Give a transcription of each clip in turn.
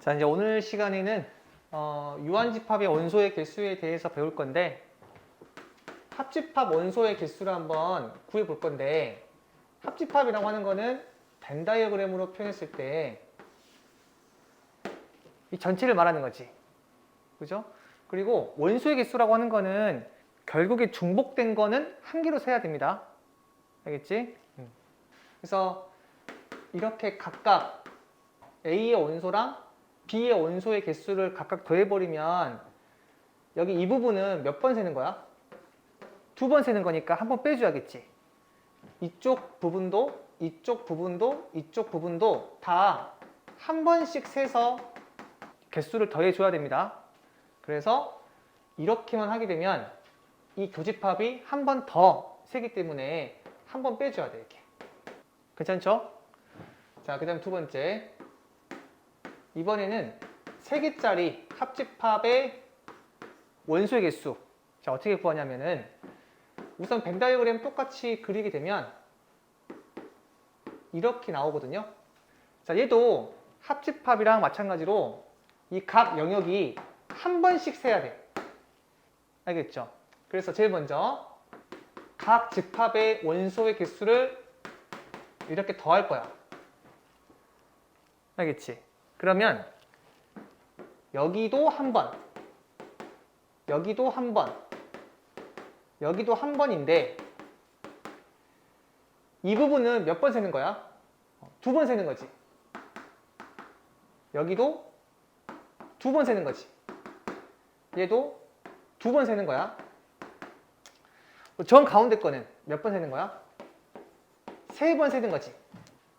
자, 이제 오늘 시간에는 유한집합의 원소의 개수에 대해서 배울 건데, 합집합 원소의 개수를 한번 구해 볼 건데, 합집합이라고 하는 거는 벤 다이어그램으로 표현했을 때 이 전체를 말하는 거지. 그죠? 그리고 원소의 개수라고 하는 거는 결국에 중복된 거는 한 개로 세야 됩니다. 알겠지? 그래서 이렇게 각각 A의 원소랑 B의 원소의 개수를 각각 더해버리면 여기 이 부분은 몇 번 세는 거야? 2번 세는 거니까 한 번 빼줘야겠지. 이쪽 부분도 이쪽 부분도 이쪽 부분도 다 한 번씩 세서 개수를 더해줘야 됩니다. 그래서 이렇게만 하게 되면 이 교집합이 한 번 더 세기 때문에 한 번 빼줘야 돼. 이렇게. 괜찮죠? 자, 그 다음 두 번째. 이번에는 3개짜리 합집합의 원소의 개수. 자, 어떻게 구하냐면은 우선 벤 다이어그램 똑같이 그리게 되면 이렇게 나오거든요. 자, 얘도 합집합이랑 마찬가지로 이 각 영역이 한 번씩 세야 돼. 알겠죠? 그래서 제일 먼저 각 집합의 원소의 개수를 이렇게 더할 거야. 알겠지? 그러면 여기도 한 번, 여기도 한 번, 여기도 한 번인데 이 부분은 몇 번 세는 거야? 2번 세는 거지. 여기도 2번 세는 거지. 얘도 2번 세는 거야. 정 가운데 거는 몇 번 세는 거야? 3번 세는 거지.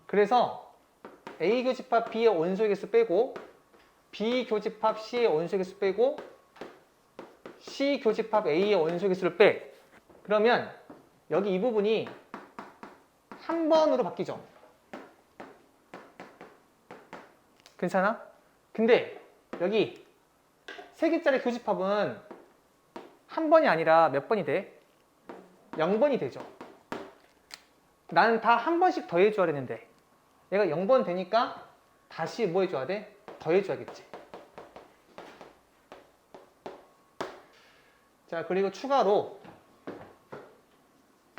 그래서 A 교집합 B의 원소의 개수 빼고 B 교집합 C의 원소의 개수 빼고 C 교집합 A의 원소의 개수를 빼. 그러면 여기 이 부분이 한 번으로 바뀌죠. 괜찮아? 근데 여기 3개짜리 교집합은 한 번이 아니라 몇 번이 돼? 0번이 되죠. 나는 다 한 번씩 더해줘야 되는데 얘가 0번 되니까 다시 뭐 해줘야 돼? 더해줘야겠지. 자, 그리고 추가로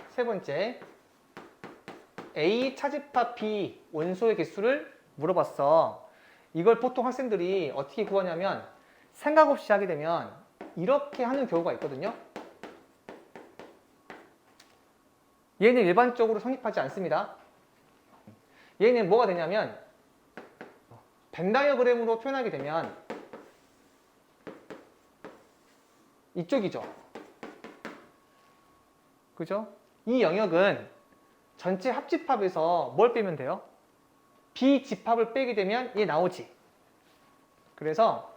세 번째, A 차집합 B 원소의 개수를 물어봤어. 이걸 보통 학생들이 어떻게 구하냐면 생각 없이 하게 되면 이렇게 하는 경우가 있거든요. 얘는 일반적으로 성립하지 않습니다. 얘는 뭐가 되냐면 벤 다이어그램으로 표현하게 되면 이쪽이죠. 그죠? 이 영역은 전체 합집합에서 뭘 빼면 돼요? B집합을 빼게 되면 얘 나오지. 그래서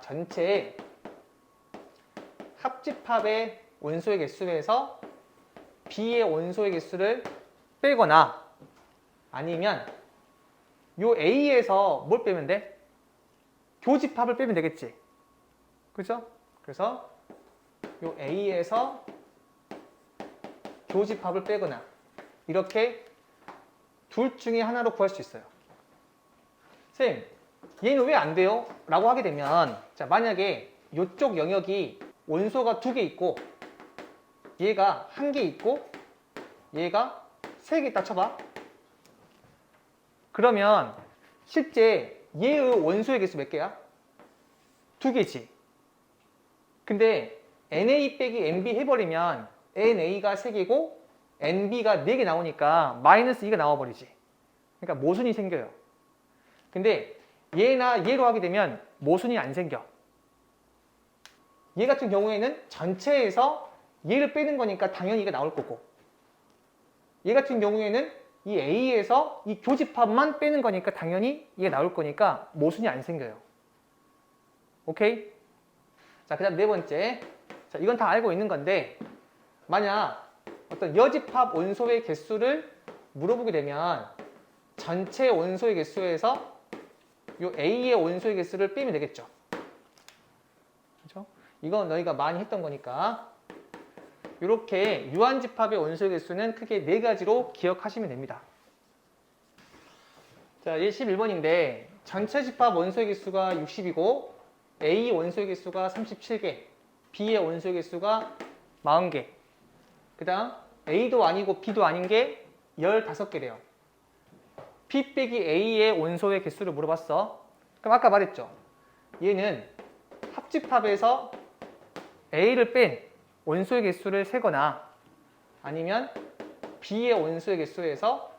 전체 합집합의 원소의 개수에서 B의 원소의 개수를 빼거나 아니면 요 A에서 뭘 빼면 돼? 교집합을 빼면 되겠지. 그죠? 그래서 요 A에서 교집합을 빼거나 이렇게 둘 중에 하나로 구할 수 있어요. 선생님, 얘는 왜 안 돼요? 라고 하게 되면 자, 만약에 이쪽 영역이 원소가 2개 있고 얘가 1개 있고 얘가 3개 있다 쳐봐. 그러면 실제 얘의 원소의 개수 몇 개야? 2개지. 근데 NA 빼기 NB 해버리면 NA가 3개고 NB가 4개 나오니까 마이너스 2가 나와버리지. 그러니까 모순이 생겨요. 근데 얘나 얘로 하게 되면 모순이 안 생겨. 얘 같은 경우에는 전체에서 얘를 빼는 거니까 당연히 이가 나올 거고 얘 같은 경우에는 이 A에서 이 교집합만 빼는 거니까 당연히 이게 나올 거니까 모순이 안 생겨요. 오케이? 자, 그 다음 네 번째. 자, 이건 다 알고 있는 건데 만약 어떤 여집합 원소의 개수를 물어보게 되면 전체 원소의 개수에서 요 A의 원소의 개수를 빼면 되겠죠. 그렇죠? 이건 너희가 많이 했던 거니까 이렇게 유한집합의 원소의 개수는 크게 4가지로 기억하시면 됩니다. 자, 얘 11번인데 전체 집합 원소의 개수가 60이고 A 원소의 개수가 37개, B의 원소의 개수가 40개. 그 다음 A도 아니고 B도 아닌 게 15개래요. B 빼기 A의 원소의 개수를 물어봤어. 그럼 아까 말했죠. 얘는 합집합에서 A를 뺀 원소의 개수를 세거나 아니면 B의 원소의 개수에서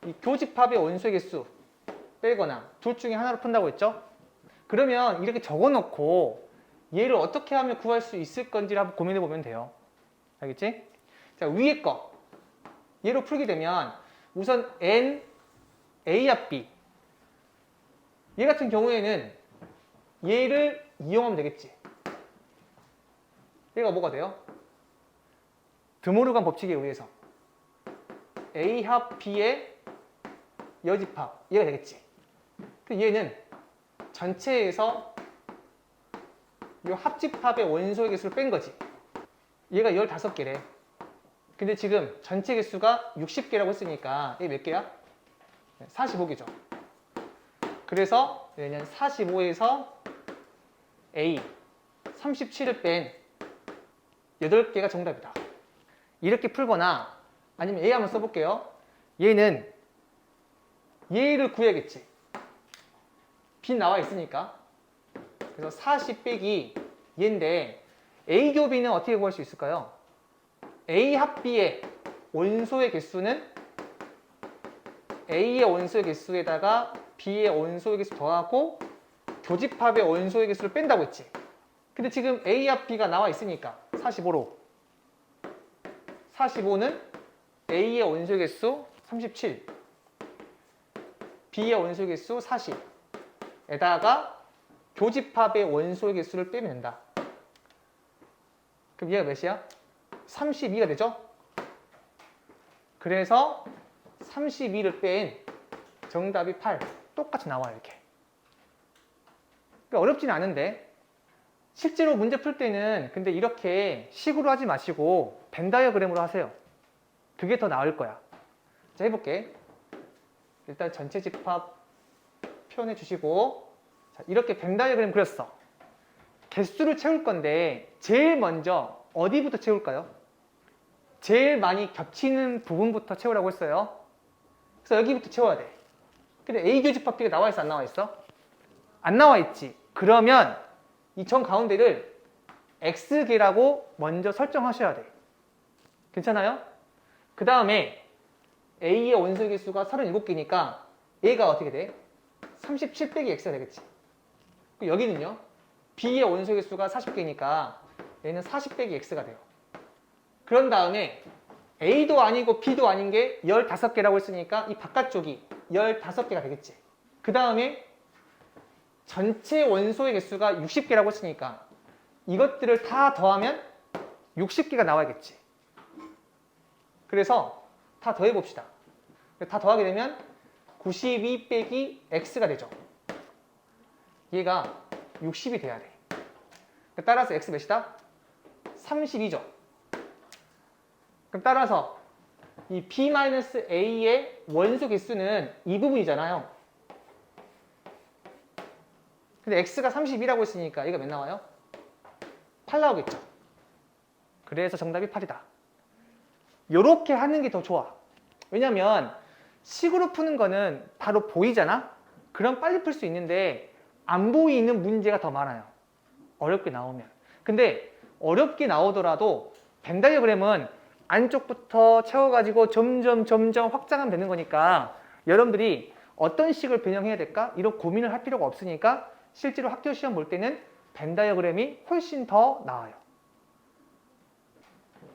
이 교집합의 원소의 개수 빼거나 둘 중에 하나로 푼다고 했죠. 그러면 이렇게 적어놓고 얘를 어떻게 하면 구할 수 있을 건지를 한번 고민해 보면 돼요. 알겠지? 자, 위에 거 얘로 풀게 되면 우선 N, A 합 B 얘 같은 경우에는 얘를 이용하면 되겠지. 얘가 뭐가 돼요? 드모르간 법칙에 의해서 A 합 B의 여집합 얘가 되겠지. 얘는 전체에서 이 합집합의 원소의 개수를 뺀 거지. 얘가 15개래. 근데 지금 전체 개수가 60개라고 했으니까 얘 몇 개야? 45개죠. 그래서 얘는 45에서 A 37을 뺀 8개가 정답이다. 이렇게 풀거나 아니면 A 한번 써볼게요. 얘는 얘를 구해야겠지. B 나와 있으니까. 그래서 40 빼기 얘인데 A 교 B는 어떻게 구할 수 있을까요? A 합 B의 원소의 개수는 A의 원소의 개수에다가 B의 원소의 개수 더하고 교집합의 원소의 개수를 뺀다고 했지. 근데 지금 A 합 B가 나와 있으니까 45로 45는 A의 원소의 개수 37 B의 원소의 개수 40에다가 교집합의 원소의 개수를 빼면 된다. 그럼 얘가 몇이야? 32가 되죠? 그래서 32를 뺀 정답이 8. 똑같이 나와요, 이렇게. 그러니까 어렵진 않은데 실제로 문제 풀 때는 근데 이렇게 식으로 하지 마시고 벤 다이어그램으로 하세요. 그게 더 나을 거야. 자, 해볼게. 일단 전체 집합 표현해 주시고 자, 이렇게 벤 다이어그램 그렸어. 개수를 채울 건데 제일 먼저 어디부터 채울까요? 제일 많이 겹치는 부분부터 채우라고 했어요. 그래서 여기부터 채워야 돼. 근데 A 교집합 B가 나와 있어, 안 나와 있어? 안 나와 있지. 그러면 이 정 가운데를 X개라고 먼저 설정하셔야 돼. 괜찮아요? 그 다음에 A의 원소의 개수가 37개니까 얘가 어떻게 돼? 37 빼기 X가 되겠지. 여기는요? B의 원소의 개수가 40개니까 얘는 40 빼기 X가 돼요. 그런 다음에 A도 아니고 B도 아닌 게 15개라고 했으니까 이 바깥쪽이 15개가 되겠지. 그 다음에 전체 원소의 개수가 60개라고 했으니까 이것들을 다 더하면 60개가 나와야겠지. 그래서 다 더해봅시다. 다 더하게 되면 92 빼기 X가 되죠. 얘가 60이 돼야 돼. 따라서 X 몇이다? 32죠. 그럼 따라서 이 B-A의 원소 개수는 이 부분이잖아요. 근데 X가 32라고 했으니까 얘가 몇 나와요? 8 나오겠죠. 그래서 정답이 8이다. 요렇게 하는 게 더 좋아. 왜냐면 식으로 푸는 거는 바로 보이잖아? 그럼 빨리 풀 수 있는데 안 보이는 문제가 더 많아요. 어렵게 나오면. 근데 어렵게 나오더라도 벤 다이어그램은 안쪽부터 채워가지고 점점 확장하면 되는 거니까 여러분들이 어떤 식을 변형해야 될까? 이런 고민을 할 필요가 없으니까 실제로 학교 시험 볼 때는 벤 다이어그램이 훨씬 더 나아요.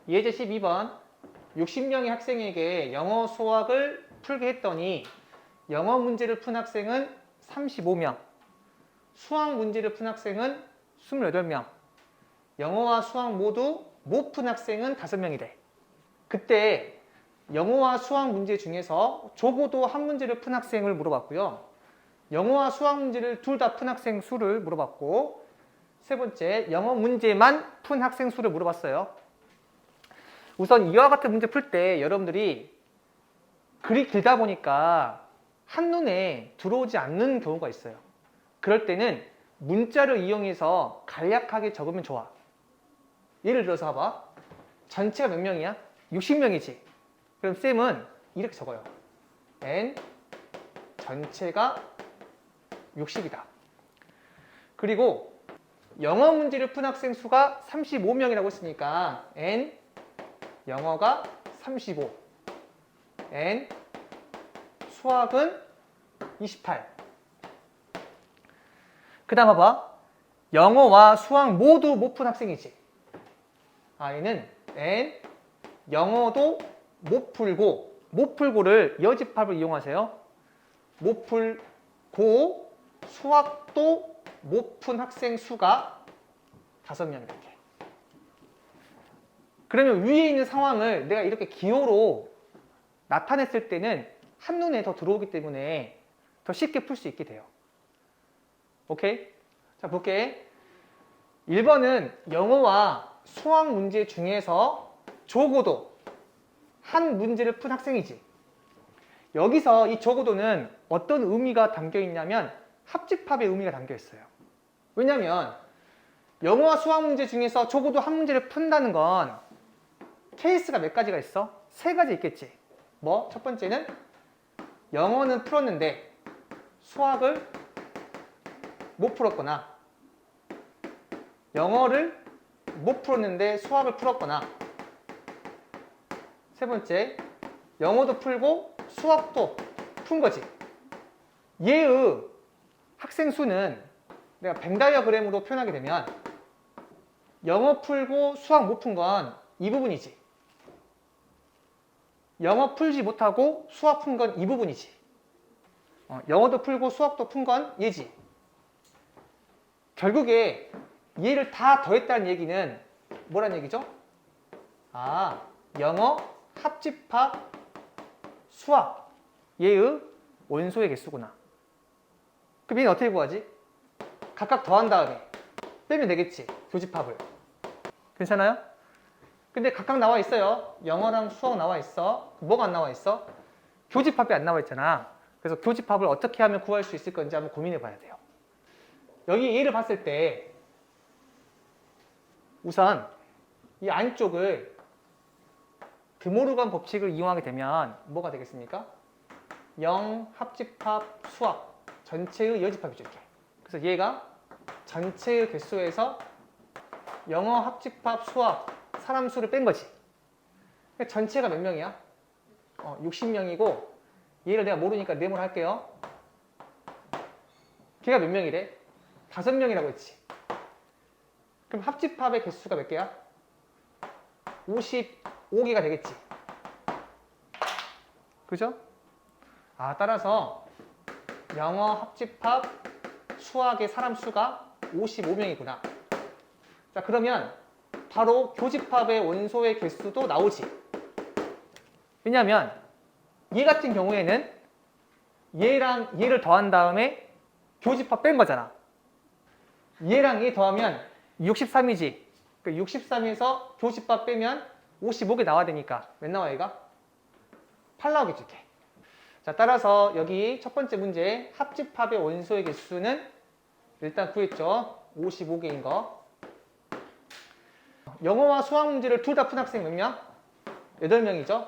예제 12번 60명의 학생에게 영어 수학을 풀게 했더니 영어 문제를 푼 학생은 35명, 수학 문제를 푼 학생은 28명, 영어와 수학 모두 못 푼 학생은 5명이래. 그때 영어와 수학 문제 중에서 적어도 한 문제를 푼 학생을 물어봤고요. 영어와 수학 문제를 둘 다 푼 학생 수를 물어봤고, 세 번째, 영어 문제만 푼 학생 수를 물어봤어요. 우선 이와 같은 문제 풀 때 여러분들이 글이 길다 보니까 한눈에 들어오지 않는 경우가 있어요. 그럴 때는 문자를 이용해서 간략하게 적으면 좋아. 예를 들어서 봐봐. 전체가 몇 명이야? 60명이지. 그럼 쌤은 이렇게 적어요. n 전체가 60이다. 그리고 영어 문제를 푼 학생 수가 35명이라고 했으니까 n 영어가 35, n 수학은 28. 그 다음 봐봐. 영어와 수학 모두 못 푼 학생이지. 얘는 n 영어도 못 풀고, 못 풀고를 여집합을 이용하세요. 못 풀고 수학도 못 푼 학생 수가 5명 이렇게. 그러면 위에 있는 상황을 내가 이렇게 기호로 나타냈을 때는 한눈에 더 들어오기 때문에 더 쉽게 풀 수 있게 돼요. 오케이? 자, 볼게. 1번은 영어와 수학 문제 중에서 적어도 한 문제를 푼 학생이지. 여기서 이 적어도는 어떤 의미가 담겨 있냐면 합집합의 의미가 담겨 있어요. 왜냐면 영어와 수학 문제 중에서 적어도 한 문제를 푼다는 건 케이스가 몇 가지가 있어? 3가지 있겠지. 뭐? 첫 번째는 영어는 풀었는데 수학을 못 풀었거나, 영어를 못 풀었는데 수학을 풀었거나, 세 번째, 영어도 풀고 수학도 푼 거지. 얘의 학생 수는 내가 벤 다이어그램으로 표현하게 되면 영어 풀고 수학 못 푼 건 이 부분이지. 영어 풀지 못하고 수학 푼 건 이 부분이지. 영어도 풀고 수학도 푼 건 얘지. 결국에 얘를 다 더했다는 얘기는 뭐란 얘기죠? 영어, 합집합, 수학. 얘의 원소의 개수구나. 그럼 얘는 어떻게 구하지? 각각 더한 다음에 빼면 되겠지. 교집합을. 괜찮아요? 근데 각각 나와 있어요. 영어랑 수학 나와 있어. 뭐가 안 나와 있어? 교집합이 안 나와 있잖아. 그래서 교집합을 어떻게 하면 구할 수 있을 건지 한번 고민해 봐야 돼요. 여기 얘를 봤을 때 우선 이 안쪽을 드모르간 법칙을 이용하게 되면 뭐가 되겠습니까? 0 합집합 수학 전체의 여집합이죠. 이렇게. 그래서 얘가 전체의 개수에서 영어 합집합 수학 사람 수를 뺀 거지. 전체가 몇 명이야? 60명이고 얘를 내가 모르니까 네모를 할게요. 걔가 몇 명이래? 5명이라고 했지. 그럼 합집합의 개수가 몇 개야? 55개가 되겠지. 그죠? 따라서 영어 합집합 수학의 사람 수가 55명이구나. 자, 그러면 바로 교집합의 원소의 개수도 나오지. 왜냐면 얘 같은 경우에는 얘랑 얘를 더한 다음에 교집합 뺀 거잖아. 얘랑 얘 더하면 63이지. 그 63에서 교집합 빼면 55개 나와야 되니까 몇 나와 얘가? 8 나오겠지. 이렇게. 자, 따라서 여기 첫 번째 문제 합집합의 원소의 개수는 일단 구했죠. 55개인 거. 영어와 수학 문제를 둘 다 푼 학생 몇 명? 8명이죠.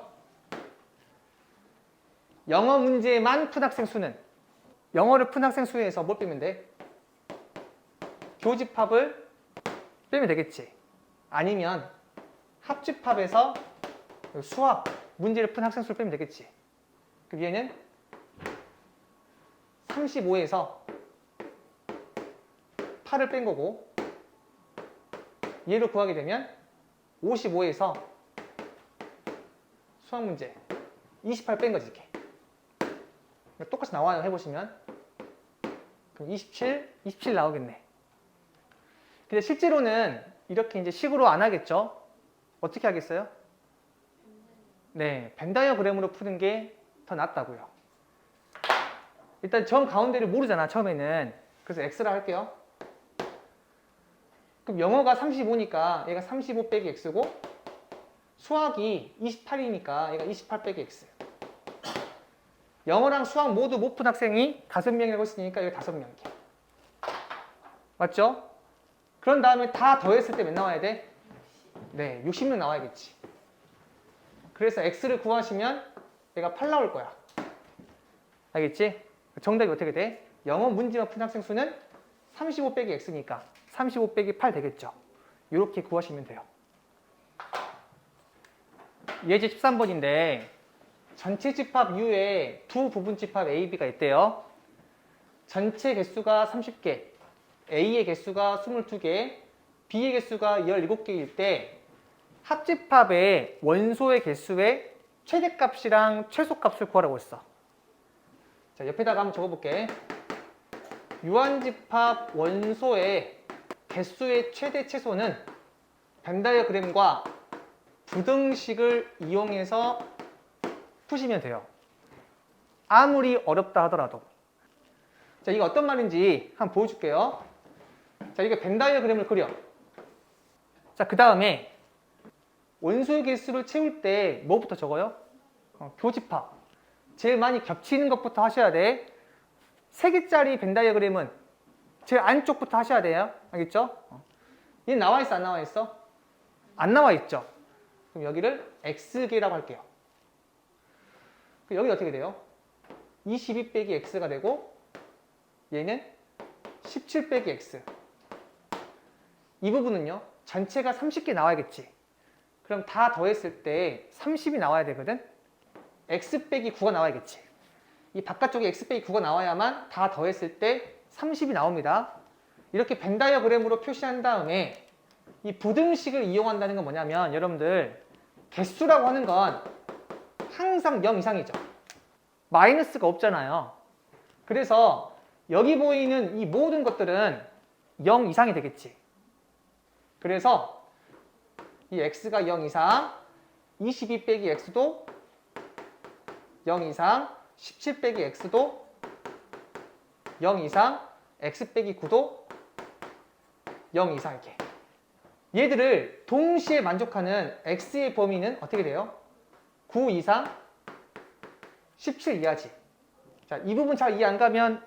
영어 문제만 푼 학생 수는? 영어를 푼 학생 수에서 뭘 빼면 돼? 교집합을 빼면 되겠지. 아니면 합집합에서 수학 문제를 푼 학생 수를 빼면 되겠지. 그럼 얘는 35에서 8을 뺀 거고, 얘를 구하게 되면 55에서 수학 문제 28 뺀 거지. 이렇게. 똑같이 나와요. 해보시면. 그럼 27 나오겠네. 근데 실제로는 이렇게 이제 식으로 안 하겠죠? 어떻게 하겠어요? 네, 벤 다이어그램으로 푸는 게 더 낫다고요. 일단 정 가운데를 모르잖아, 처음에는. 그래서 X라 할게요. 그럼 영어가 35니까 얘가 35 빼기 X고, 수학이 28이니까 얘가 28 빼기 X. 영어랑 수학 모두 못 푼 학생이 5명이라고 했으니까 여기 5명이게. 맞죠? 그런 다음에 다 더했을 때 몇 나와야 돼? 네, 60명 나와야겠지. 그래서 x를 구하시면 얘가 8 나올 거야. 알겠지? 정답이 어떻게 돼? 영어 문제만 푼 학생 수는 35 빼기 x니까 35 빼기 8 되겠죠. 이렇게 구하시면 돼요. 예제 13번인데 전체 집합 U에 두 부분 집합 A, B가 있대요. 전체 개수가 30개, A의 개수가 22개, B의 개수가 17개일 때 합집합의 원소의 개수의 최대값이랑 최소값을 구하라고 했어. 자, 옆에다가 한번 적어볼게. 유한집합 원소의 개수의 최대 최소는 벤 다이어그램과 부등식을 이용해서 푸시면 돼요. 아무리 어렵다 하더라도. 자, 이거 어떤 말인지 한번 보여줄게요. 자, 이게 벤 다이어그램을 그려. 자, 그 다음에 원소의 개수를 채울 때 뭐부터 적어요? 교집합. 제일 많이 겹치는 것부터 하셔야 돼. 3개짜리 벤 다이어그램은 제일 안쪽부터 하셔야 돼요. 알겠죠? 얘 나와 있어, 안 나와 있어? 안 나와 있죠? 그럼 여기를 x개라고 할게요. 여기 어떻게 돼요? 22 빼기 x가 되고 얘는 17 빼기 x. 이 부분은요, 전체가 30개 나와야겠지. 그럼 다 더했을 때 30이 나와야 되거든? x 빼기 9가 나와야겠지. 이 바깥쪽에 x 빼기 9가 나와야만 다 더했을 때 30이 나옵니다. 이렇게 벤 다이어그램으로 표시한 다음에 이 부등식을 이용한다는 건 뭐냐면 여러분들 개수라고 하는 건 항상 0 이상이죠. 마이너스가 없잖아요. 그래서 여기 보이는 이 모든 것들은 0 이상이 되겠지. 그래서 이 x가 0 이상, 22 빼기 x도 0 이상, 17 빼기 x도 0 이상, x 빼기 9도 0 이상 이렇게. 얘들을 동시에 만족하는 x의 범위는 어떻게 돼요? 9 이상, 17 이하지. 자, 이 부분 잘 이해 안 가면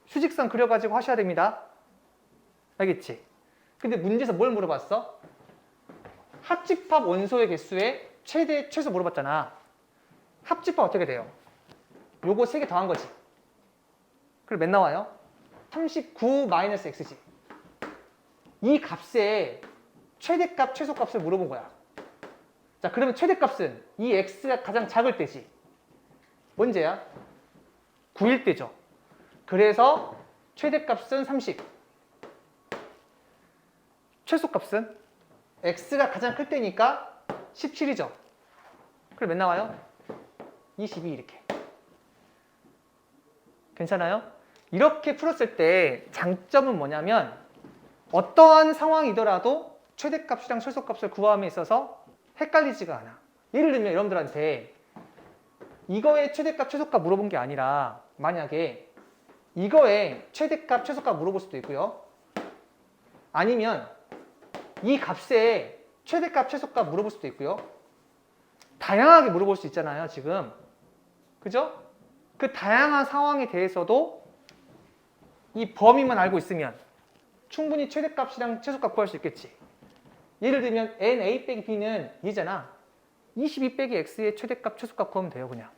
수직선 그려가지고 하셔야 됩니다. 알겠지? 근데 문제에서 뭘 물어봤어? 합집합 원소의 개수의 최대, 최소 물어봤잖아. 합집합 어떻게 돼요? 요거 3개 더한 거지. 그럼 몇 나와요? 39-x지. 이 값의 최대값, 최소값을 물어본 거야. 자, 그러면 최대값은 이 x가 가장 작을 때지. 언제야? 9일 때죠. 그래서 최대값은 30. 최소값은 x가 가장 클 때니까 17이죠. 그럼 몇 나와요? 22 이렇게. 괜찮아요? 이렇게 풀었을 때 장점은 뭐냐면 어떠한 상황이더라도 최대값이랑 최소값을 구함에 있어서 헷갈리지가 않아. 예를 들면 여러분들한테 이거의 최대값, 최소값 물어본 게 아니라 만약에 이거의 최대값, 최소값 물어볼 수도 있고요. 아니면 이 값의 최대값, 최소값 물어볼 수도 있고요. 다양하게 물어볼 수 있잖아요, 지금. 그죠? 그 다양한 상황에 대해서도 이 범위만 알고 있으면 충분히 최대값이랑 최소값 구할 수 있겠지. 예를 들면 NA 빼기 B는 얘잖아. 22 빼기 X의 최대값, 최소값 구하면 돼요, 그냥.